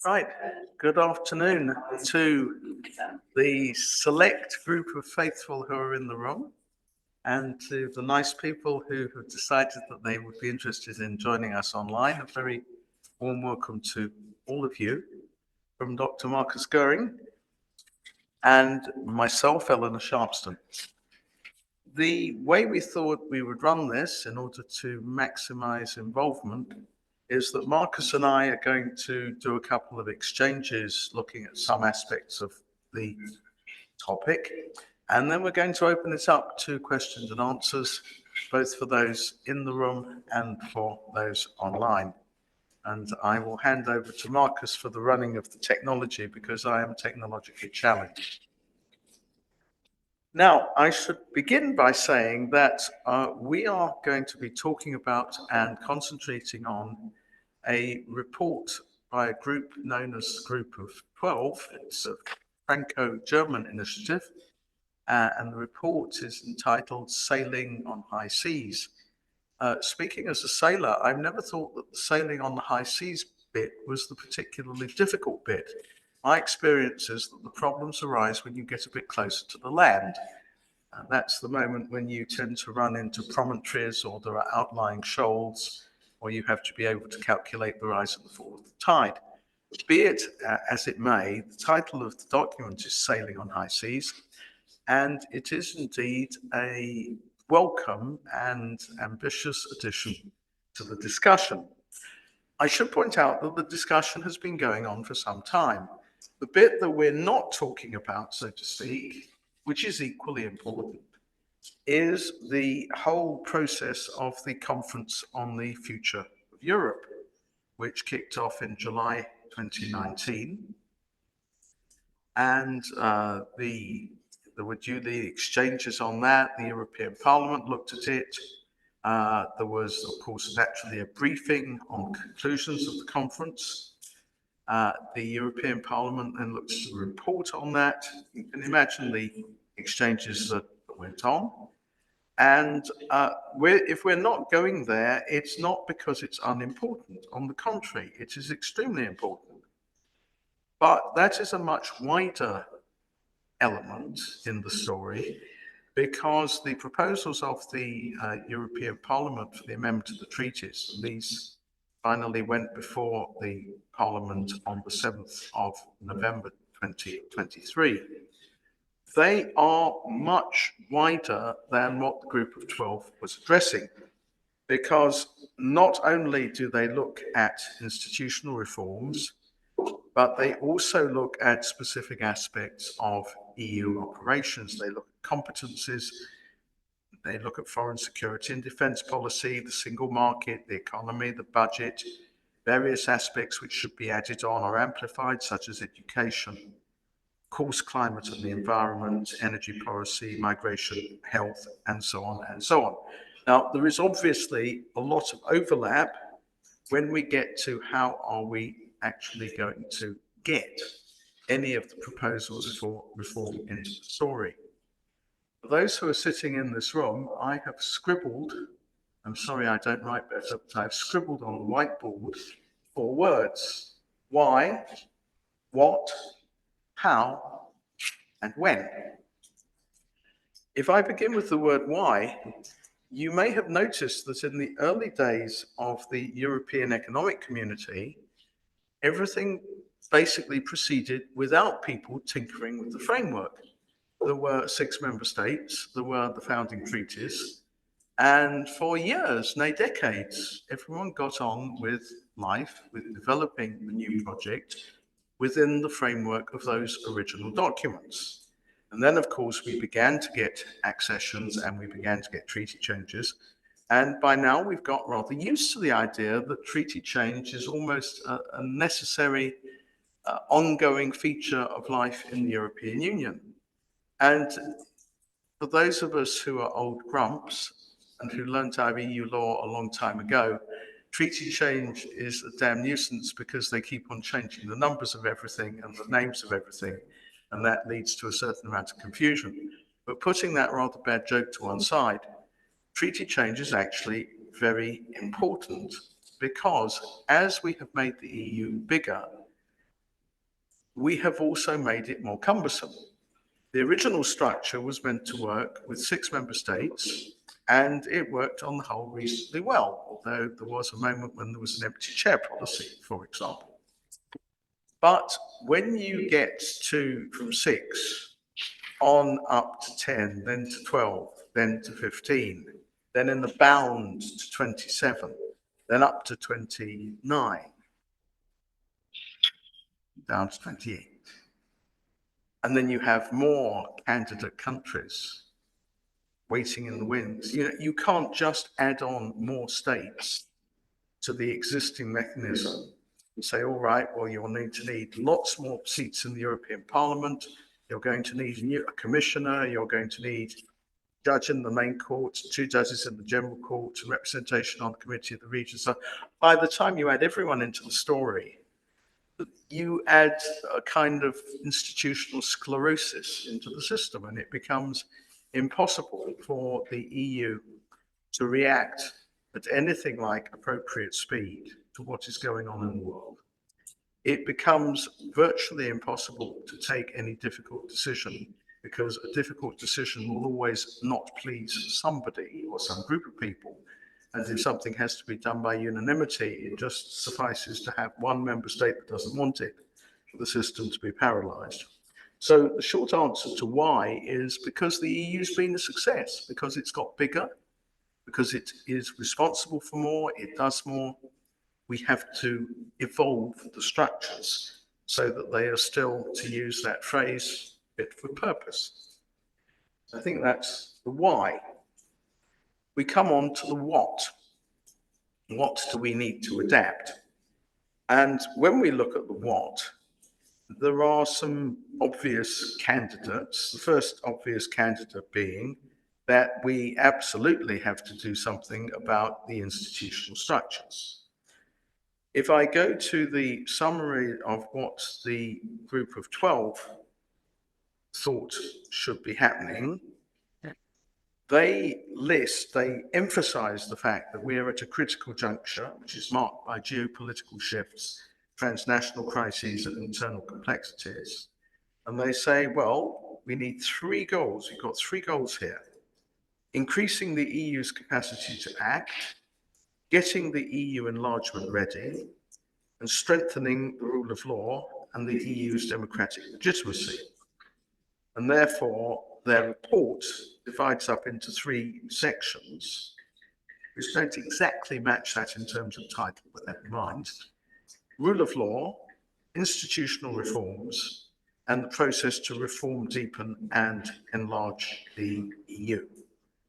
Right. Good afternoon to the select group of faithful who are in the room and to the nice people who have decided that they would be interested in joining us online. A very warm welcome to all of you from Dr. Markus Gehring and myself, Eleanor Sharpston. The way we thought we would run this in order to maximize involvement is that Markus and I are going to do a couple of exchanges looking at some aspects of the topic, and then we're going to open it up to questions and answers, both for those in the room and for those online. And I will hand over to Markus for the running of the technology because I am technologically challenged. Now, I should begin by saying that we are going to be talking about and concentrating on a report by a group known as the Group of 12. It's a Franco-German initiative, and the report is entitled Sailing on High Seas. Speaking as a sailor, I've never thought that the sailing on the high seas bit was the particularly difficult bit. My experience is that the problems arise when you get a bit closer to the land. And that's the moment when you tend to run into promontories or there are outlying shoals, or you have to be able to calculate the rise and the fall of the tide. Be it as it may, the title of the document is Sailing on High Seas, and it is indeed a welcome and ambitious addition to the discussion. I should point out that the discussion has been going on for some time. The bit that we're not talking about, so to speak, which is equally important, is the whole process of the Conference on the Future of Europe, which kicked off in July 2019. And there were duly exchanges on that. The European Parliament looked at it. There was, of course, naturally a briefing on the conclusions of the conference. The European Parliament then looked at a report on that. You can imagine the exchanges that went on. And if we're not going there, it's not because it's unimportant. On the contrary, it is extremely important. But that is a much wider element in the story because the proposals of the European Parliament for the amendment to the treaties, these finally went before the Parliament on the 7th of November 2023. They are much wider than what the Group of 12 was addressing, because not only do they look at institutional reforms, but they also look at specific aspects of EU operations. They look at competencies, they look at foreign security and defense policy, the single market, the economy, the budget, various aspects which should be added on or amplified, such as education, of course, climate and the environment, energy policy, migration, health, and so on and so on. Now, there is obviously a lot of overlap when we get to how are we actually going to get any of the proposals for reform into the story. For those who are sitting in this room, I have scribbled, I'm sorry I don't write better, but I've scribbled on the whiteboard 4 words: why, what, how, and when. If I begin with the word why, you may have noticed that in the early days of the European Economic Community, everything basically proceeded without people tinkering with the framework. There were 6 member states, there were the founding treaties, and for years, nay decades, everyone got on with life, with developing the new project within the framework of those original documents. And then, of course, we began to get accessions and we began to get treaty changes. And by now, we've got rather used to the idea that treaty change is almost a necessary, ongoing feature of life in the European Union. And for those of us who are old grumps and who learned our EU law a long time ago, treaty change is a damn nuisance because they keep on changing the numbers of everything and the names of everything, and that leads to a certain amount of confusion. But putting that rather bad joke to one side, treaty change is actually very important. because as we have made the EU bigger, we have also made it more cumbersome. The original structure was meant to work with 6 member states, and it worked on the whole reasonably well, although there was a moment when there was an empty chair policy, for example. But when you get to from 6 on up to 10, then to 12, then to 15, then in the bound to 27, then up to 29, down to 28. And then you have more candidate countries waiting in the wings. You can't just add on more states to the existing mechanism and say, all right, well, you'll need lots more seats in the European Parliament. You're going to need a commissioner. You're going to need a judge in the main court, 2 judges in the general court, representation on the Committee of the Regions. So by the time you add everyone into the story, you add a kind of institutional sclerosis into the system, and it becomes impossible for the EU to react at anything like appropriate speed to what is going on in the world. It becomes virtually impossible to take any difficult decision, because a difficult decision will always not please somebody or some group of people. And if something has to be done by unanimity, it just suffices to have one member state that doesn't want it for the system to be paralyzed. So the short answer to why is because the EU's been a success, because it's got bigger, because it is responsible for more, it does more. We have to evolve the structures so that they are still, to use that phrase, fit for purpose. I think that's the why. We come on to the what. What do we need to adapt? And when we look at the what, there are some obvious candidates. The first obvious candidate being that we absolutely have to do something about the institutional structures. If I go to the summary of what the group of 12 thought should be happening, they emphasize the fact that we are at a critical juncture, which is marked by geopolitical shifts, transnational crises, and internal complexities. And they say, well, we need 3 goals. We've got 3 goals here. Increasing the EU's capacity to act, getting the EU enlargement ready, and strengthening the rule of law and the EU's democratic legitimacy. And therefore, their report divides up into 3 sections, which don't exactly match that in terms of title, but never mind. Rule of law, institutional reforms, and the process to reform, deepen, and enlarge the EU.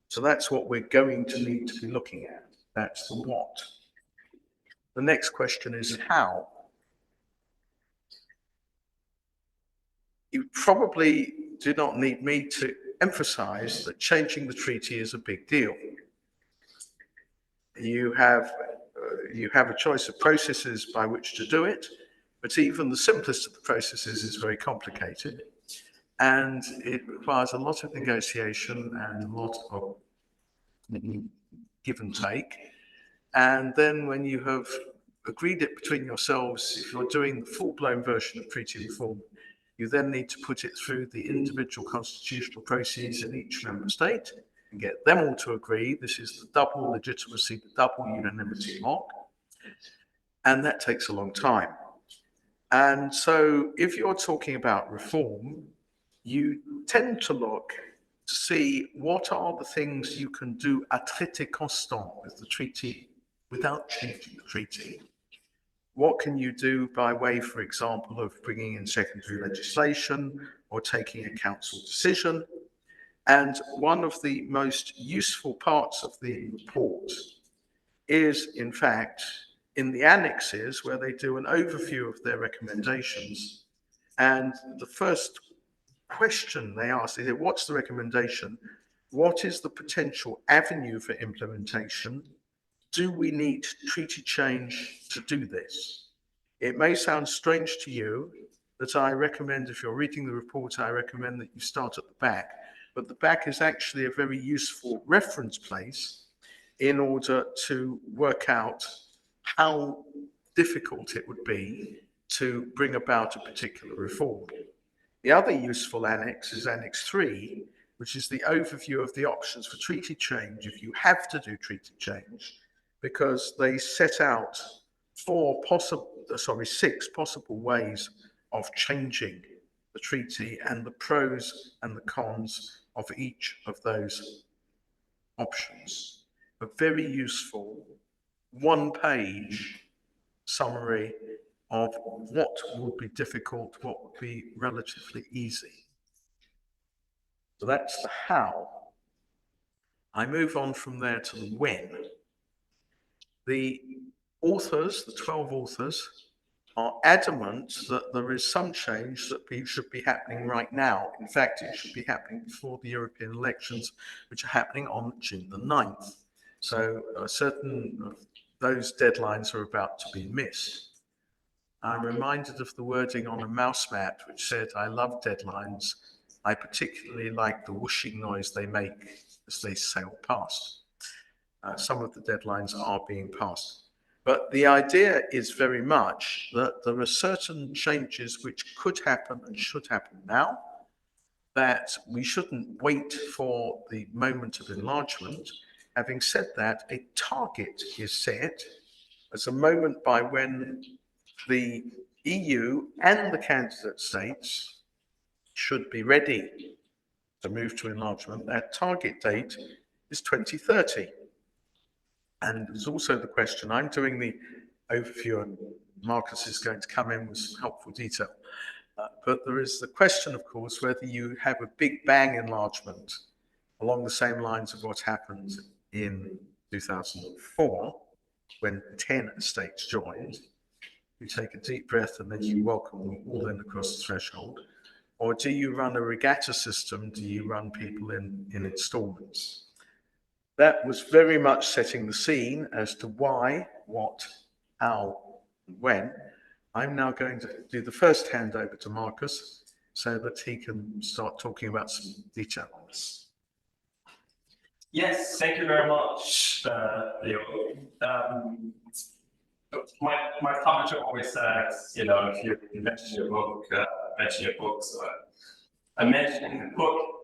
So that's what we're going to need to be looking at. That's the what. The next question is how. You probably do not need me to emphasize that changing the treaty is a big deal. You have a choice of processes by which to do it, but even the simplest of the processes is very complicated, and it requires a lot of negotiation and a lot of give and take. And then when you have agreed it between yourselves, if you're doing the full-blown version of treaty reform, you then need to put it through the individual constitutional processes in each member state and get them all to agree. This is the double legitimacy, the double unanimity lock. And that takes a long time. And so if you're talking about reform, you tend to look to see what are the things you can do à traité constant with the treaty without changing the treaty. What can you do by way, for example, of bringing in secondary legislation or taking a council decision? And one of the most useful parts of the report is, in fact, in the annexes where they do an overview of their recommendations. And the first question they ask is, what's the recommendation? What is the potential avenue for implementation? Do we need treaty change to do this? It may sound strange to you that I recommend, if you're reading the report, I recommend that you start at the back, but the back is actually a very useful reference place in order to work out how difficult it would be to bring about a particular reform. The other useful annex is Annex 3, which is the overview of the options for treaty change if you have to do treaty change, because they set out six possible ways of changing the treaty and the pros and the cons of each of those options. A very useful one-page summary of what would be difficult, what would be relatively easy. So that's the how. I move on from there to the when. The authors, the 12 authors, are adamant that there is some change that should be happening right now. In fact, it should be happening before the European elections, which are happening on June the 9th. So certain of those deadlines are about to be missed. I'm reminded of the wording on a mouse mat, which said, "I love deadlines. I particularly like the whooshing noise they make as they sail past." Some of the deadlines are being passed. But the idea is very much that there are certain changes which could happen and should happen now, that we shouldn't wait for the moment of enlargement. Having said that, a target is set as a moment by when the EU and the candidate states should be ready to move to enlargement. That target date is 2030. And there's also the question, I'm doing the overview and Markus is going to come in with some helpful detail. But there is the question, of course, whether you have a big bang enlargement along the same lines of what happened in 2004, when 10 states joined. You take a deep breath and then you welcome them all in across the threshold. Or do you run a regatta system? Do you run people in installments? That was very much setting the scene as to why, what, how, and when. I'm now going to do the first handover to Markus so that he can start talking about some detail on this. Yes, thank you very much, Leo. My publisher always says, you know, if you mention your book, mention your books. I mentioned in the book,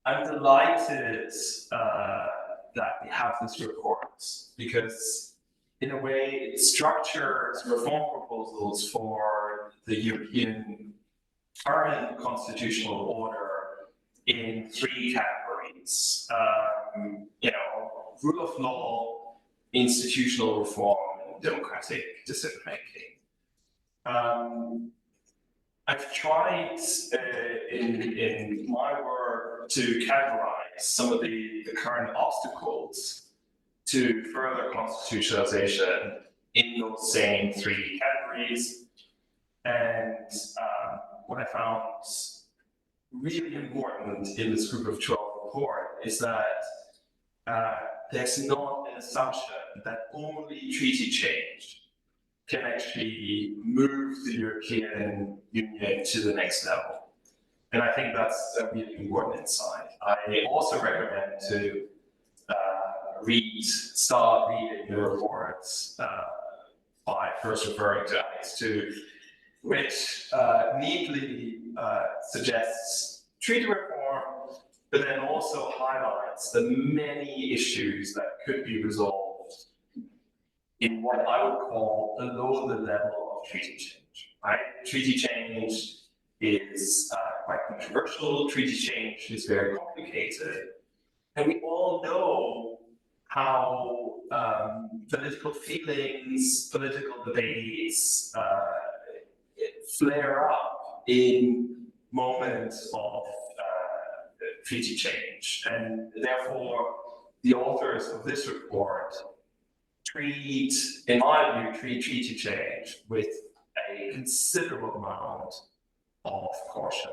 I'm delighted that we have this report because, in a way, it structures reform proposals for the European current constitutional order in three categories. You know, rule of law, institutional reform, and democratic decision making. I've tried in my work to categorize some of the current obstacles to further constitutionalization in those same three categories. And what I found really important in this group of 12 report is that there's not an assumption that only treaty change can actually move the European Union to the next level. And I think that's a really important insight. I also recommend to start reading the reports by first referring to Annex 2, which neatly suggests treaty reform, but then also highlights the many issues that could be resolved in what I would call below the level of treaty change. Right? Treaty change is quite controversial. Treaty change is very complicated. And we all know how political feelings, political debates flare up in moments of treaty change. And therefore, the authors of this report treat treaty change with a considerable amount of caution.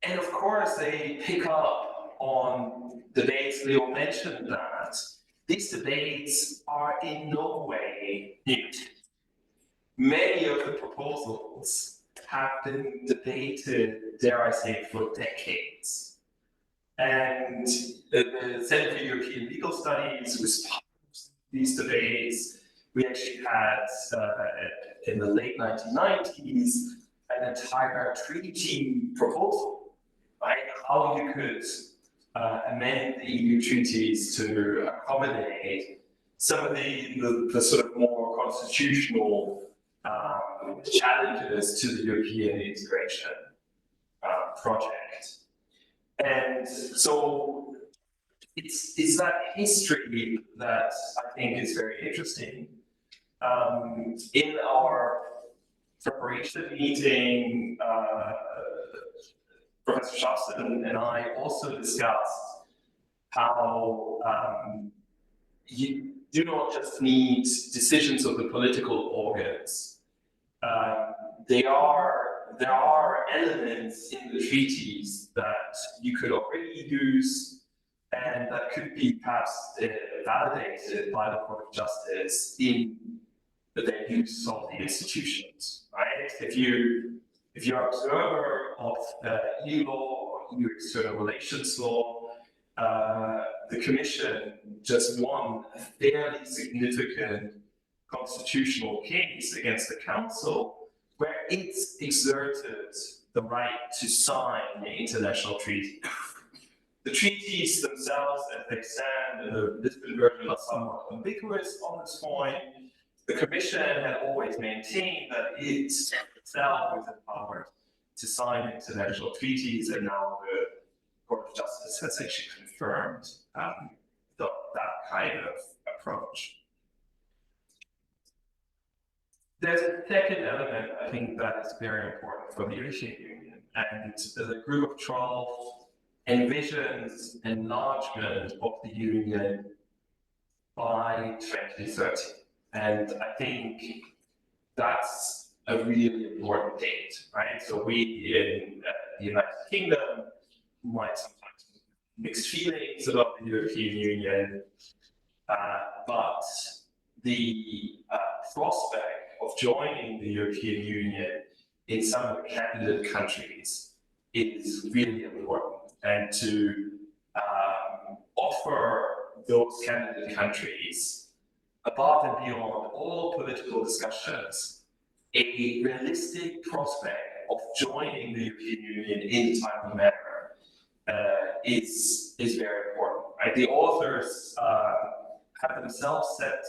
And of course, they pick up on debates. Leo mentioned that these debates are in no way new. Many of the proposals have been debated, dare I say, for decades. And the Center for European Legal Studies was these debates. We actually had, in the late 1990s, an entire treaty proposal, right? How you could amend the EU treaties to accommodate some of the sort of more constitutional challenges to the European integration project. And so it's that history that I think is very interesting. In our preparation meeting, Professor Sharpston and I also discussed how you do not just need decisions of the political organs. There are elements in the treaties that you could already use and that could be perhaps validated by the Court of Justice in the use of the institutions, right? If you're an observer of EU law or EU external relations law, the Commission just won a fairly significant constitutional case against the Council where it exerted the right to sign the international treaty. The treaties themselves, as they stand in the Lisbon version, are somewhat ambiguous on this point. The Commission had always maintained that it itself was empowered to sign international treaties, and now the Court of Justice has actually confirmed that kind of approach. There's a second element, I think, that is very important for the European Union, and the Group of 12 envisions enlargement of the Union by 2030. And I think that's a really important date, right? So we in the United Kingdom might sometimes have mixed feelings about the European Union, but the prospect of joining the European Union in some of the candidate countries is really important. And to offer those candidate countries, above and beyond all political discussions, a realistic prospect of joining the European Union in a timely manner is very important. Right? The authors have themselves set,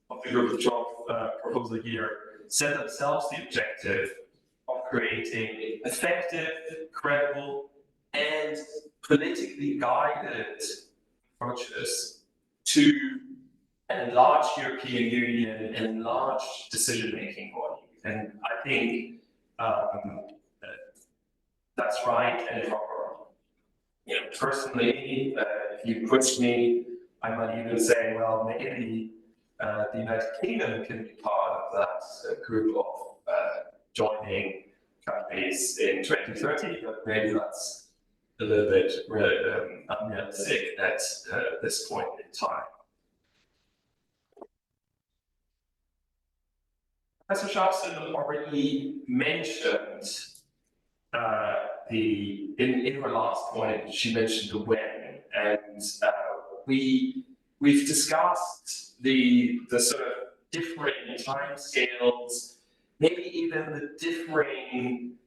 of the Group of 12 proposal here, set themselves the objective of creating effective, credible, and politically guided approaches to an enlarged European Union and enlarged decision-making body. And I think that's right and proper. You know, personally, if you push me, I might even say, well, maybe the United Kingdom can be part of that group of joining countries in 2030, but maybe that's a little bit unrealistic at this point in time. Professor Sharpston already mentioned in her last point, she mentioned the when, and we've discussed the sort of differing timescales, maybe even the differing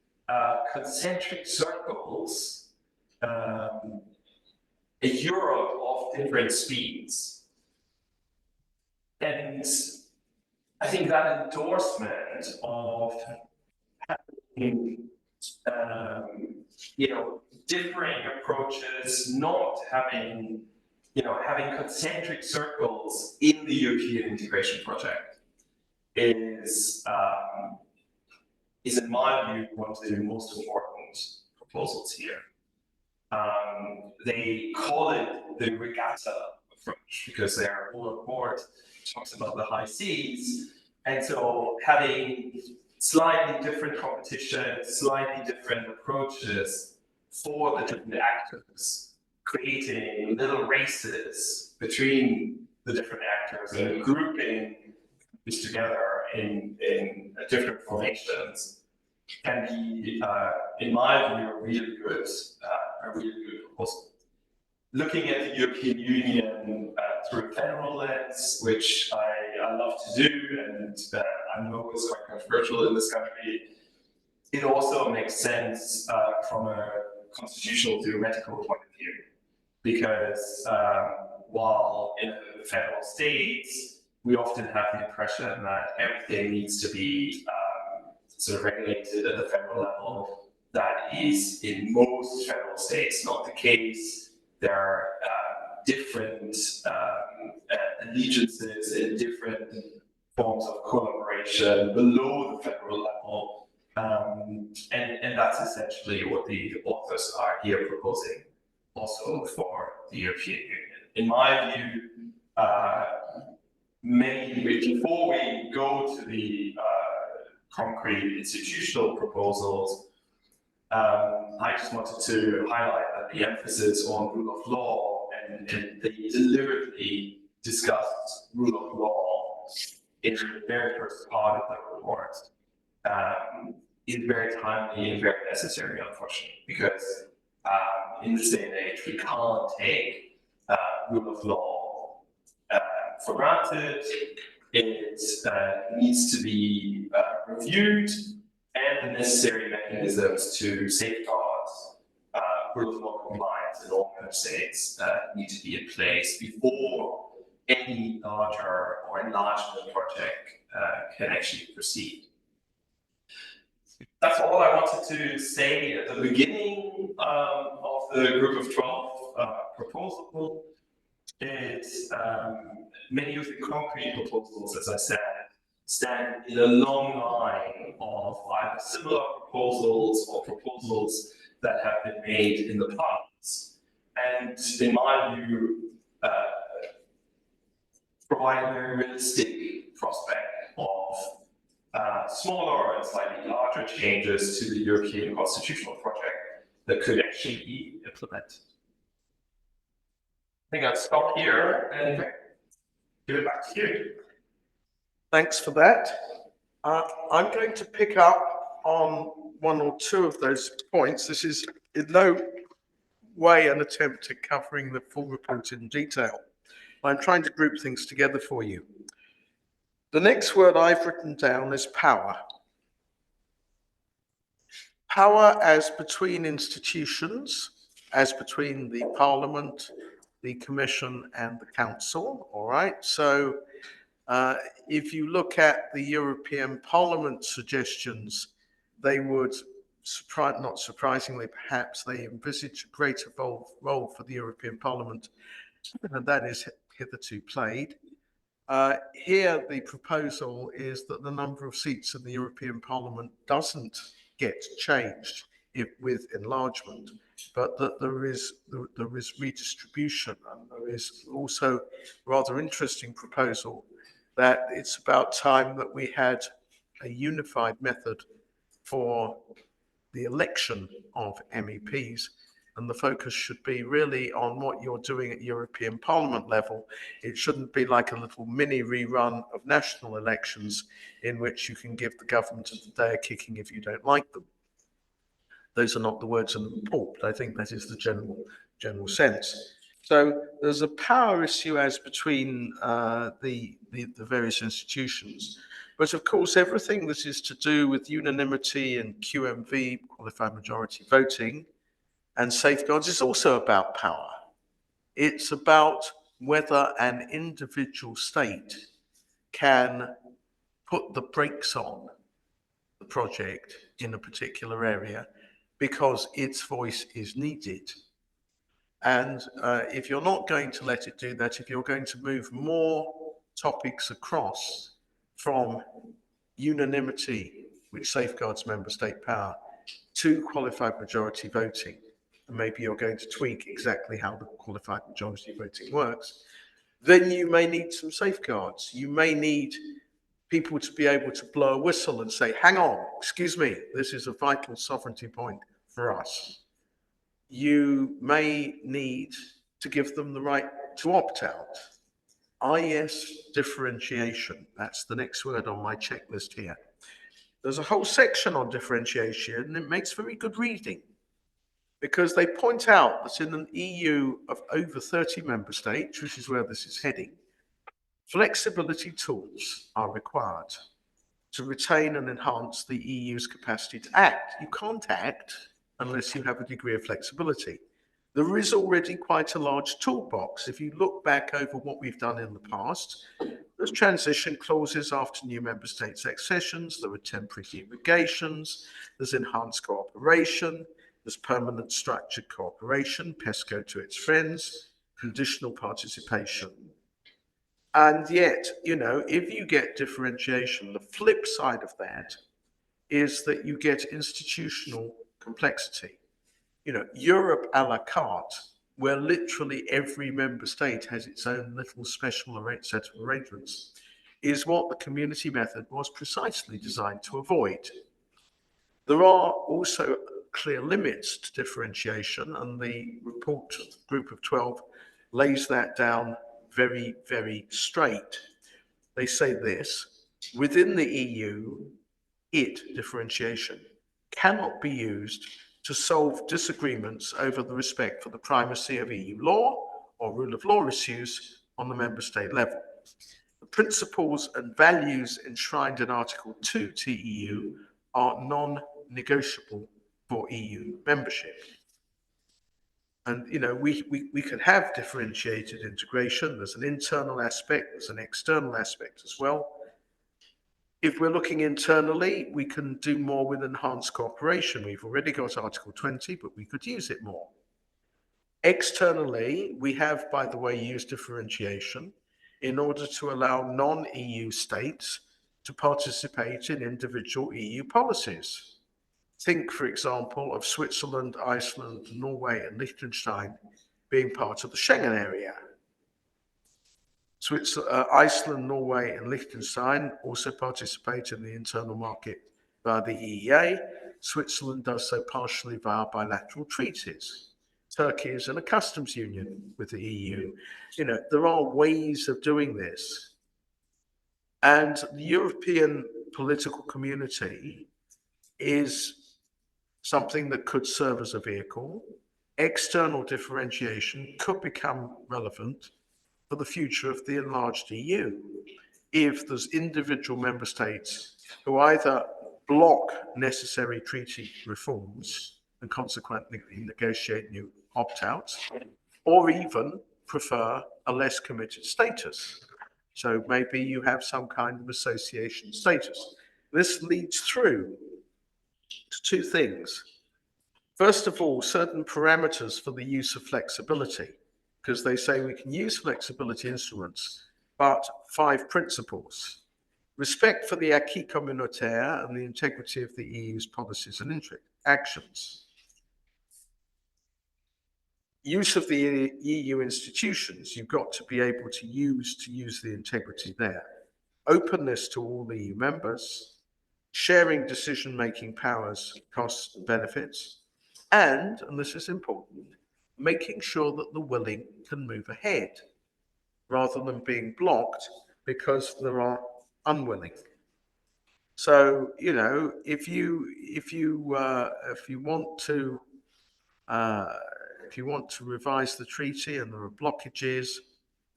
concentric circles, a Europe of different speeds. And I think that endorsement of having, differing approaches, not having, having concentric circles in the European integration project is in my view, one of the most important proposals here. They call it the regatta approach because their whole report talks about the high seas, and so having slightly different competition, slightly different approaches for the different actors, creating little races between the different actors and grouping this together in different formations can be, in my view, a really good proposal. Looking at the European Union through a federal lens, which I love to do, and I know it's quite controversial in this country. It also makes sense from a constitutional theoretical point of view, because while in the federal states, we often have the impression that everything needs to be sort of regulated at the federal level. That is in most federal states not the case. There are different allegiances and different forms of collaboration below the federal level. And that's essentially what the authors are here proposing also for the European Union. In my view, before we go to the concrete institutional proposals, I just wanted to highlight that the emphasis on rule of law and they deliberately discussed rule of law in the very first part of the report is very timely and very necessary, unfortunately, because in this day and age, we can't take rule of law for granted. It needs to be reviewed, and the necessary mechanisms to safeguard rule of law compliance in all member states need to be in place before any larger or enlargement project can actually proceed. That's all I wanted to say at the beginning of the group of 12 proposals. It's many of the concrete proposals, as I said, stand in a long line of either similar proposals or proposals that have been made in the past. And in my view, provide a very realistic prospect of smaller and slightly larger changes to the European constitutional project that could actually be implemented. I think I'll stop here and give it back to you. Thanks for that. I'm going to pick up on one or two of those points. This is in no way an attempt at covering the full report in detail. I'm trying to group things together for you. The next word I've written down is power. Power as between institutions, as between the Parliament, the Commission and the Council, all right? So if you look at the European Parliament suggestions, they would, not surprisingly perhaps, they envisage a greater role for the European Parliament, and that is hitherto played. Here, the proposal is that the number of seats in the European Parliament doesn't get changed with enlargement, but that there is redistribution, and there is also a rather interesting proposal that it's about time that we had a unified method for the election of MEPs, and the focus should be really on what you're doing at European Parliament level. It shouldn't be like a little mini rerun of national elections in which you can give the government of the day a kicking if you don't like them. Those are not the words in the report, but I think that is the general sense. So there's a power issue as between the various institutions. But of course, everything that is to do with unanimity and QMV, qualified majority voting, and safeguards is also about power. It's about whether an individual state can put the brakes on the project in a particular area because its voice is needed. And if you're not going to let it do that, if you're going to move more topics across from unanimity, which safeguards member state power, to qualified majority voting, and maybe you're going to tweak exactly how the qualified majority voting works, then you may need some safeguards. You may need people to be able to blow a whistle and say, hang on, excuse me, this is a vital sovereignty point for us. You may need to give them the right to opt out. IS differentiation, that's the next word on my checklist here. There's a whole section on differentiation, and it makes very good reading. because they point out that in an EU of over 30 member states, which is where this is heading, flexibility tools are required to retain and enhance the EU's capacity to act. You can't act unless you have a degree of flexibility. There is already quite a large toolbox. If you look back over what we've done in the past, there's transition clauses after new member states' accessions, there are temporary derogations, there's enhanced cooperation, there's permanent structured cooperation, PESCO to its friends, conditional participation. And yet, you know, if you get differentiation, the flip side of that is that you get institutional complexity. You know, Europe a la carte, where literally every member state has its own little special set of arrangements, is what the community method was precisely designed to avoid. There are also clear limits to differentiation, and the report of the Group of 12 lays that down very, very straight. They say this: within the EU, differentiation, cannot be used to solve disagreements over the respect for the primacy of EU law or rule of law issues on the member state level. The principles and values enshrined in Article 2 TEU are non-negotiable for EU membership. And, you know, we can have differentiated integration. There's an internal aspect, there's an external aspect as well. If we're looking internally, we can do more with enhanced cooperation. We've already got Article 20, but we could use it more. Externally, we have, by the way, used differentiation in order to allow non-EU states to participate in individual EU policies. Think, for example, of Switzerland, Iceland, Norway, and Liechtenstein being part of the Schengen area. Iceland, Norway, and Liechtenstein also participate in the internal market via the EEA. Switzerland does so partially via bilateral treaties. Turkey is in a customs union with the EU. You know, there are ways of doing this. And the European political community is something that could serve as a vehicle. External differentiation could become relevant for the future of the enlarged EU if there's individual member states who either block necessary treaty reforms and consequently negotiate new opt-outs, or even prefer a less committed status. So maybe you have some kind of association status. This leads through to two things. First of all, certain parameters for the use of flexibility, because they say we can use flexibility instruments, but 5 principles. Respect for the acquis communautaire and the integrity of the EU's policies and actions. Use of the EU institutions, you've got to be able to use the integrity there. Openness to all EU members, sharing decision-making powers, costs and benefits, and this is important, making sure that the willing can move ahead rather than being blocked because there are unwilling. So, you know, if you want to revise the treaty and there are blockages,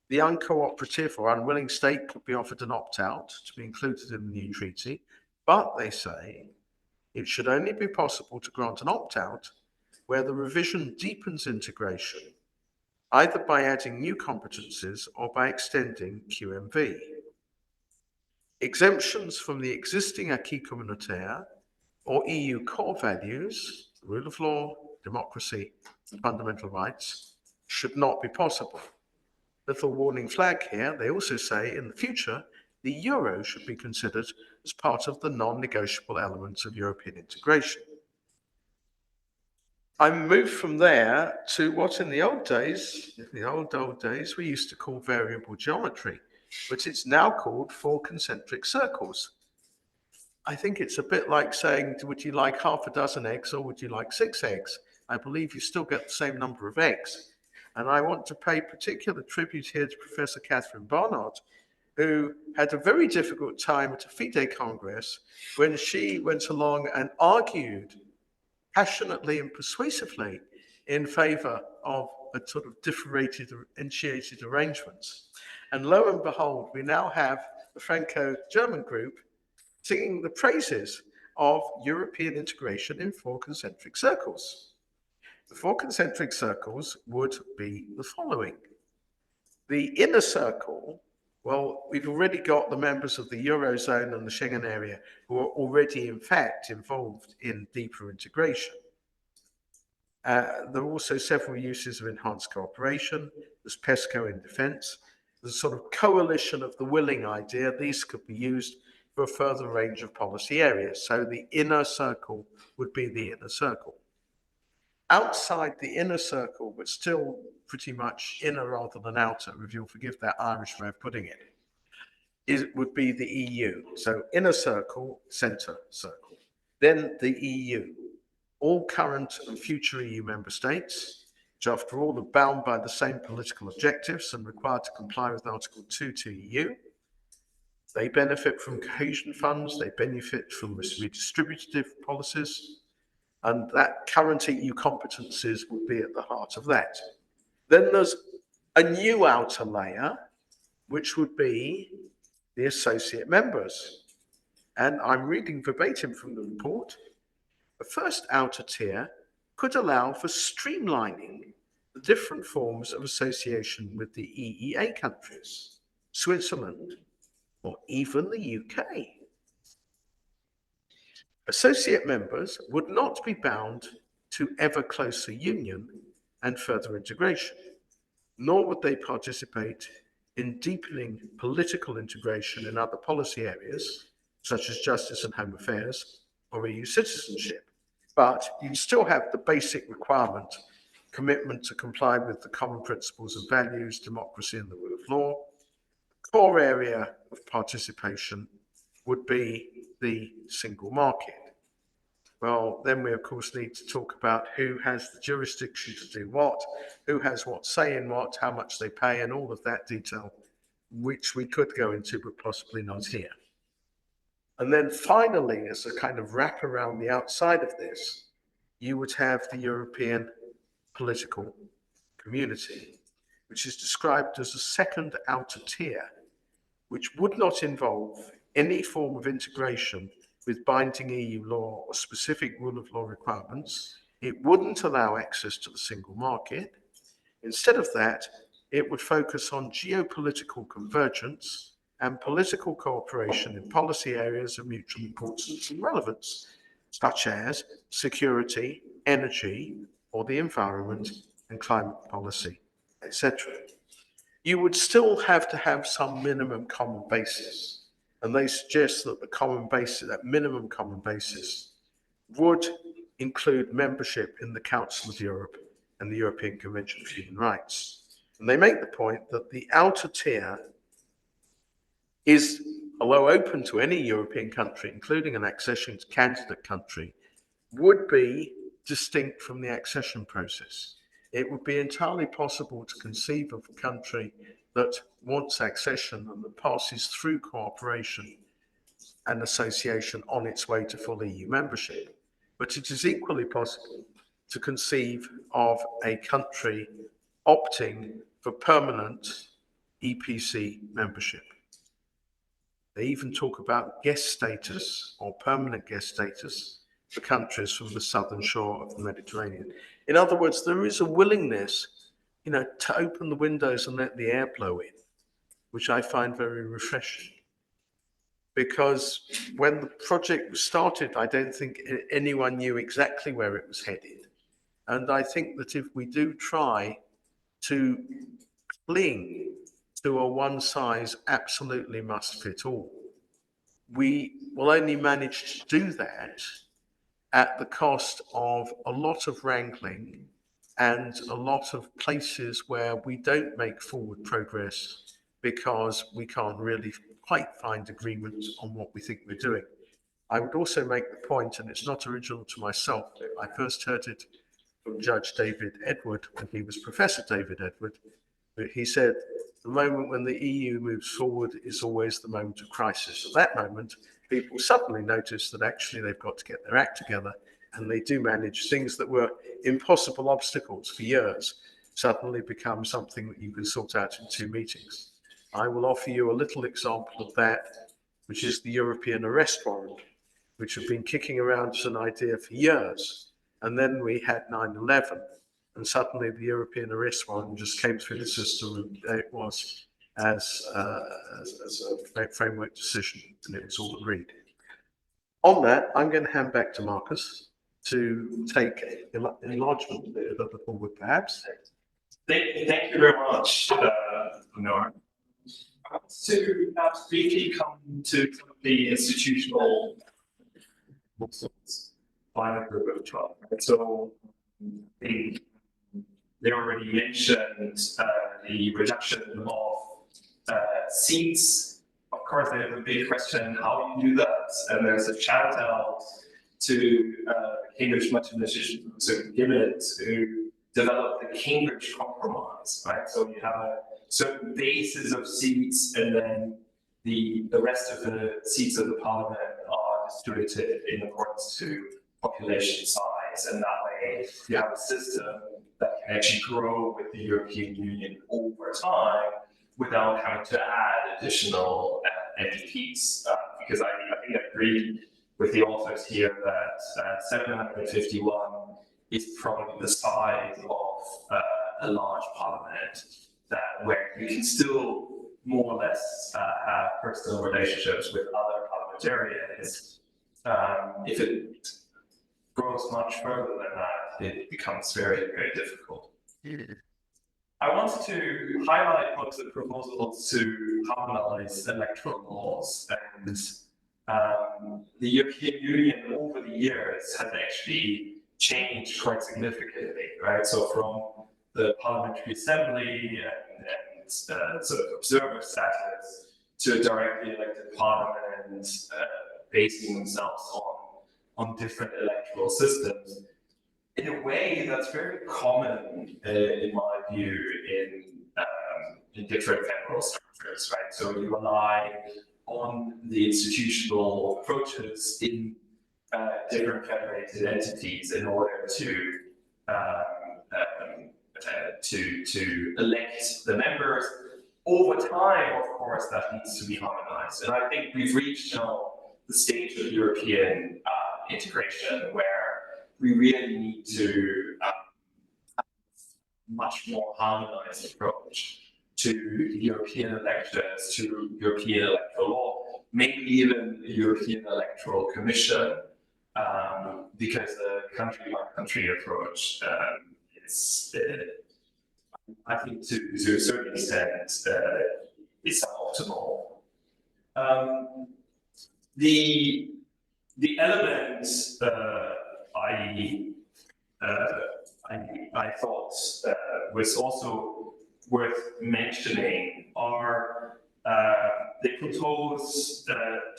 the uncooperative or unwilling state could be offered an opt-out to be included in the new treaty, but they say it should only be possible to grant an opt-out where the revision deepens integration, either by adding new competencies or by extending QMV. Exemptions from the existing acquis communautaire or EU core values, rule of law, democracy, and fundamental rights, should not be possible. Little warning flag here, they also say in the future, the euro should be considered as part of the non-negotiable elements of European integration. I moved from there to what in the old days, we used to call variable geometry, but it's now called 4 concentric circles. I think it's a bit like saying, would you like half a dozen eggs or would you like 6 eggs? I believe you still get the same number of eggs. And I want to pay particular tribute here to Professor Catherine Barnard, who had a very difficult time at a FIDE Congress when she went along and argued passionately and persuasively in favour of a sort of differentiated arrangements. And lo and behold, we now have the Franco-German group singing the praises of European integration in 4 concentric circles. The 4 concentric circles would be the following. The inner circle, well, we've already got the members of the Eurozone and the Schengen area who are already, in fact, involved in deeper integration. There are also several uses of enhanced cooperation. There's PESCO in defence. There's a sort of coalition of the willing idea. These could be used for a further range of policy areas. So the inner circle would be the inner circle. Outside the inner circle, but still pretty much inner rather than outer, if you'll forgive that Irish way of putting it, would be the EU. So inner circle, centre circle. Then the EU. All current and future EU member states, which after all are bound by the same political objectives and required to comply with Article 2 to EU. They benefit from cohesion funds, they benefit from redistributive policies, and that current EU competencies would be at the heart of that. Then there's a new outer layer, which would be the associate members. And I'm reading verbatim from the report. The first outer tier could allow for streamlining the different forms of association with the EEA countries, Switzerland, or even the UK. Associate members would not be bound to ever closer union and further integration, nor would they participate in deepening political integration in other policy areas, such as justice and home affairs or EU citizenship. But you'd still have the basic requirement, commitment to comply with the common principles and values, democracy and the rule of law. The core area of participation would be the single market. Well, then we of course need to talk about who has the jurisdiction to do what, who has what say in what, how much they pay, and all of that detail, which we could go into, but possibly not here. And then finally, as a kind of wrap around the outside of this, you would have the European political community, which is described as a second outer tier, which would not involve any form of integration with binding EU law or specific rule of law requirements. It wouldn't allow access to the single market. Instead of that, it would focus on geopolitical convergence and political cooperation in policy areas of mutual importance and relevance, such as security, energy, or the environment and climate policy, etc. You would still have to have some minimum common basis, and they suggest that the common basis, that minimum common basis, would include membership in the Council of Europe and the European Convention of Human Rights. And they make the point that the outer tier is, although open to any European country, including an accession candidate country, would be distinct from the accession process. It would be entirely possible to conceive of a country that wants accession and that passes through cooperation and association on its way to full EU membership. But it is equally possible to conceive of a country opting for permanent EPC membership. They even talk about guest status or permanent guest status for countries from the southern shore of the Mediterranean. In other words, there is a willingness, to open the windows and let the air blow in, which I find very refreshing. Because when the project was started, I don't think anyone knew exactly where it was headed. And I think that if we do try to cling to a one size absolutely must fit all, we will only manage to do that at the cost of a lot of wrangling and a lot of places where we don't make forward progress because we can't really quite find agreement on what we think we're doing. I would also make the point, and it's not original to myself, I first heard it from Judge David Edward when he was Professor David Edward, but he said, the moment when the EU moves forward is always the moment of crisis. At that moment, people suddenly notice that actually they've got to get their act together and they do manage things that were impossible obstacles for years, suddenly become something that you can sort out in 2 meetings. I will offer you a little example of that, which is the European arrest warrant, which had been kicking around as an idea for years. And then we had 9/11, and suddenly the European arrest warrant just came through the system, and there it was as a framework decision, and it was all agreed. On that, I'm going to hand back to Markus to take enlargement a little forward, perhaps. Thank you very much, Eleanor. I want to perhaps briefly come to the institutional by the group of 12. So they already mentioned the reduction of seats. Of course, there's a big question how you do that, and there's a shout out to Cambridge mathematician Gibbet, who developed the Cambridge Compromise, right? So you have a certain basis of seats, and then the rest of the seats of the parliament are distributed in accordance to population size, and that way you have a system that can actually grow with the European Union over time without having to add additional entities. Because I think I agree with the authors here that 751 is probably the size of a large parliament, that where you can still more or less have personal relationships with other parliamentarians. If it grows much further than that, it becomes very, very difficult. I wanted to highlight one of the proposals to harmonize electoral laws, and the European Union over the years has actually changed quite significantly, right? So from the Parliamentary Assembly and sort of observer status to a directly elected parliament, basing themselves on different electoral systems. In a way, that's very common, in my view, in different federal structures, right? So you rely on the institutional approaches in different federated entities in order to elect the members. Over time, of course, that needs to be harmonized, and I think we've reached now the stage of European integration where we really need to have a much more harmonized approach to European elections, to European electoral law, maybe even the European Electoral Commission, because the country-by-country approach is, I think, to a certain extent, is suboptimal. The elements I thought was also worth mentioning are they propose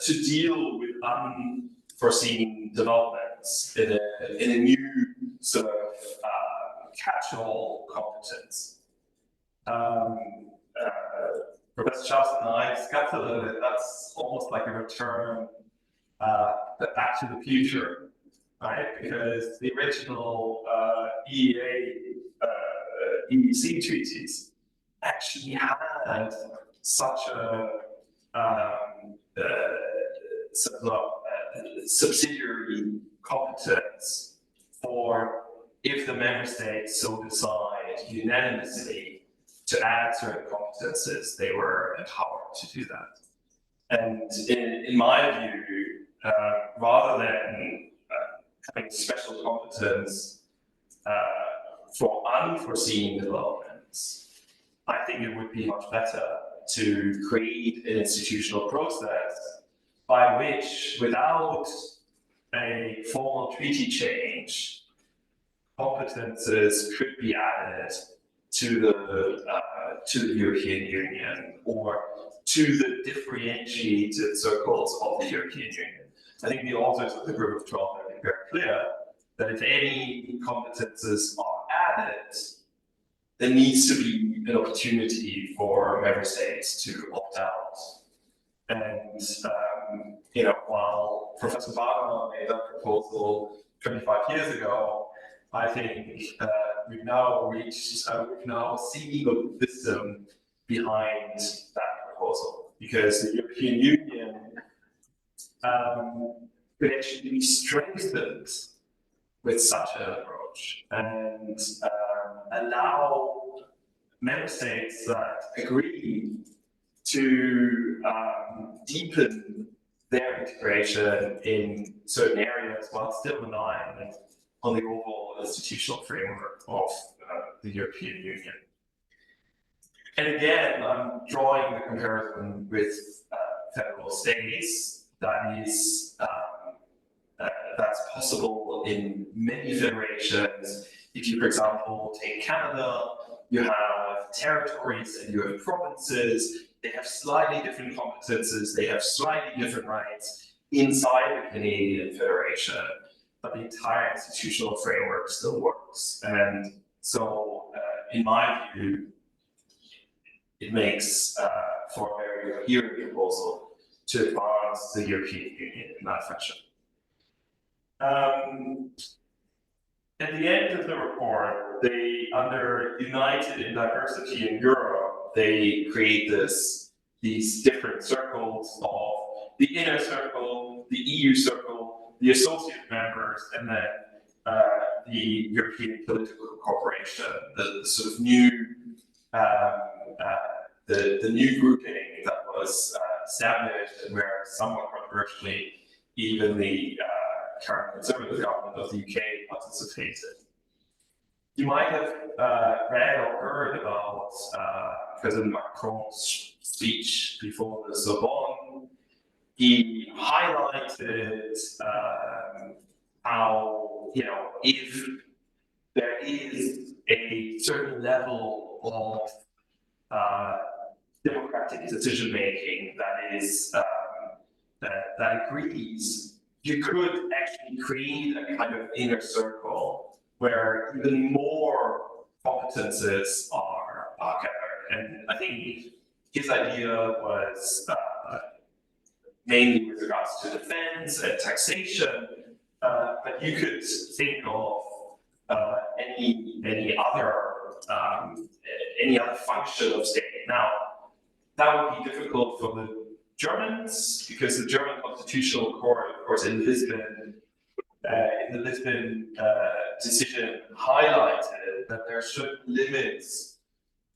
to deal with unforeseen developments in a new sort of catch-all competence. Professor Sharpston and I discussed a little bit. That's almost like a return back to the future, right? Because the original EEC treaties actually had such a subsidiary competence for, if the member states so decide unanimously to add certain competences, they were empowered to do that. And in my view, rather than having special competence for unforeseen developments, I think it would be much better to create an institutional process by which, without a formal treaty change, competences could be added to the European Union or to the differentiated circles of the European Union. I think the authors of the Group of 12 make it very clear that if any competences are added, there needs to be an opportunity for member states to opt out. And while Professor Barmer made that proposal 25 years ago, I think we've now seen the wisdom behind that proposal, because the European Union could actually be strengthened with such an approach and allow member states that agree to deepen their integration in certain areas while still relying on the overall institutional framework of the European Union. And again, I'm drawing the comparison with federal states. That is, that's possible in many federations. If you, for example, take Canada, you have territories and you have provinces. They have slightly different competences. They have slightly different rights inside the Canadian Federation, but the entire institutional framework still works. And so, in my view, it makes for a very coherent proposal to advance the European Union in that fashion. At the end of the report, they, under United in Diversity in Europe, they create these different circles of the inner circle, the EU circle, the associate members, and then the European Political Cooperation, the sort of new the new grouping that was established, and where somewhat controversially even the current Conservative government of the UK participated. You might have read or heard about President Macron's speech before the Sorbonne. He highlighted how, if there is a certain level of democratic decision making that is that agrees, you could actually create a kind of inner circle where even more competences are gathered. And I think his idea was mainly with regards to defense and taxation, but you could think of any other function of state. Now, that would be difficult for the Germans, because the German Constitutional Court, of course, in the Lisbon decision highlighted that there are certain limits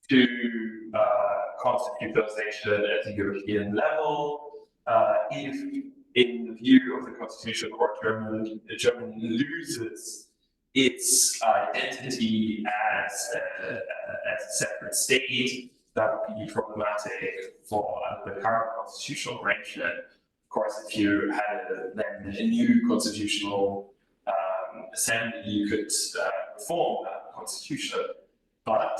to constitutionalization at the European level. If, in the view of the Constitutional Court, Germany loses its identity as a separate state, that would be problematic for the current constitutional arrangement. Of course, if you had then a new constitutional assembly, you could reform that constitution. But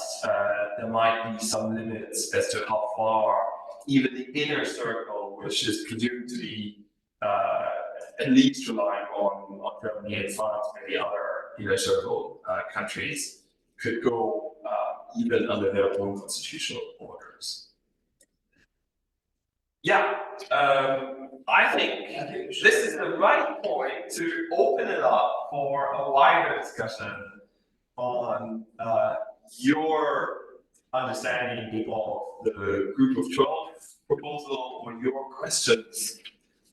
there might be some limits as to how far even the inner circle, which is presumed to be at least relying on Germany and France, maybe other inner circle countries, could go even under their own constitutional orders. Yeah, I think this is the right point to open it up for a wider discussion on your understanding of the Group of 12 proposal, or your questions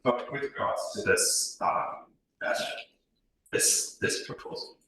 with regards to this this proposal.